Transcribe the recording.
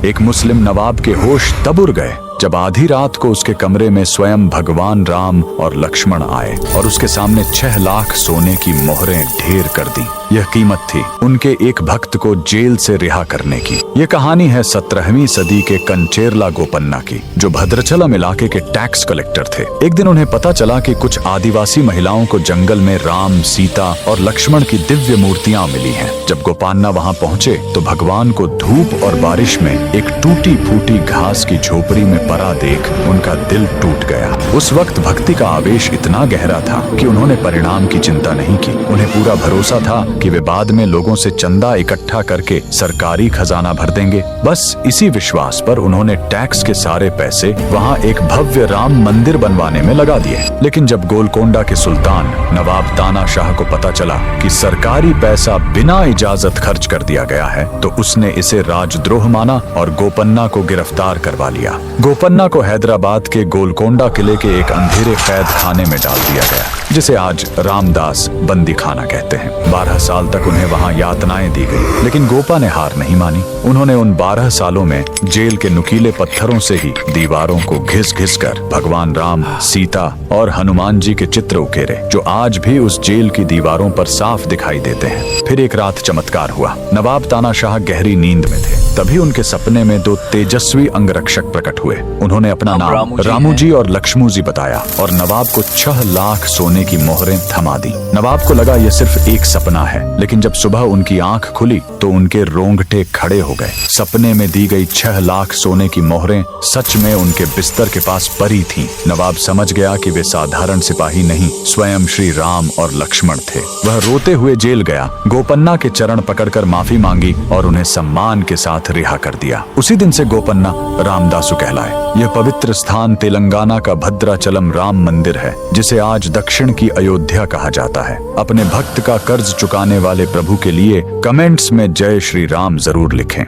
एक मुस्लिम नवाब के होश तब उड़ गए जब आधी रात को उसके कमरे में स्वयं भगवान राम और लक्ष्मण आए और उसके सामने 6 लाख सोने की मोहरें ढेर कर दी। यह कीमत थी उनके एक भक्त को जेल से रिहा करने की। यह कहानी है 17वीं सदी के कंचेरला गोपन्ना की, जो भद्राचलम इलाके के टैक्स कलेक्टर थे। एक दिन उन्हें पता चला कि कुछ आदिवासी महिलाओं को जंगल में राम, सीता और लक्ष्मण की दिव्य मूर्तियां मिली हैं। जब गोपन्ना वहां पहुंचे तो भगवान को धूप और बारिश में एक टूटी फूटी घास की झोपड़ी में पड़ा देख उनका दिल टूट गया। उस वक्त भक्ति का आवेश इतना गहरा था कि उन्होंने परिणाम की चिंता नहीं की। उन्हें पूरा भरोसा था कि वे बाद में लोगों से चंदा इकट्ठा करके सरकारी खजाना भर देंगे। बस इसी विश्वास पर उन्होंने टैक्स के सारे पैसे वहां एक भव्य राम मंदिर बनवाने में लगा दिए। लेकिन जब गोलकोंडा के सुल्तान नवाब तानाशाह को पता चला कि सरकारी पैसा बिना इजाजत खर्च कर दिया गया है तो उसने इसे राजद्रोह माना और गोपन्ना को गिरफ्तार करवा लिया। गोपन्ना को हैदराबाद के गोलकोंडा किले के एक अंधेरे कैद खाने में डाल दिया गया, जिसे आज रामदास बंदी खाना कहते हैं। 12 साल तक उन्हें वहां यातनाएं दी गई, लेकिन गोपा ने हार नहीं मानी। उन्होंने उन 12 सालों में जेल के नुकीले पत्थरों से ही दीवारों को घिस घिस कर भगवान राम, सीता और हनुमान जी के चित्र उकेरे, जो आज भी उस जेल की दीवारों पर साफ दिखाई देते हैं। फिर एक रात चमत्कार हुआ। नवाब तानाशाह गहरी नींद में थे, तभी उनके सपने में 2 तेजस्वी अंगरक्षक प्रकट हुए। उन्होंने अपना नाम रामू जी और लक्ष्मू जी बताया और नवाब को 6 लाख सोने की मोहरें थमा दी। नवाब को लगा यह सिर्फ एक सपना है, लेकिन जब सुबह उनकी आंख खुली तो उनके रोंगटे खड़े हो गए। सपने में दी गई 6 लाख सोने की मोहरें सच में उनके बिस्तर के पास पड़ी थीं। नवाब समझ गया कि वे साधारण सिपाही नहीं, स्वयं श्री राम और लक्ष्मण थे। वह रोते हुए जेल गया, गोपन्ना के चरण पकड़कर माफी मांगी और उन्हें सम्मान के साथ रिहा कर दिया। उसी दिन से गोपन्ना रामदासु कहलाए। यह पवित्र स्थान तेलंगाना का भद्राचलम राम मंदिर है, जिसे आज दक्षिण की अयोध्या कहा जाता है। अपने भक्त का कर्ज चुकाने वाले प्रभु के लिए कमेंट्स में जय श्री राम जरूर लिखें।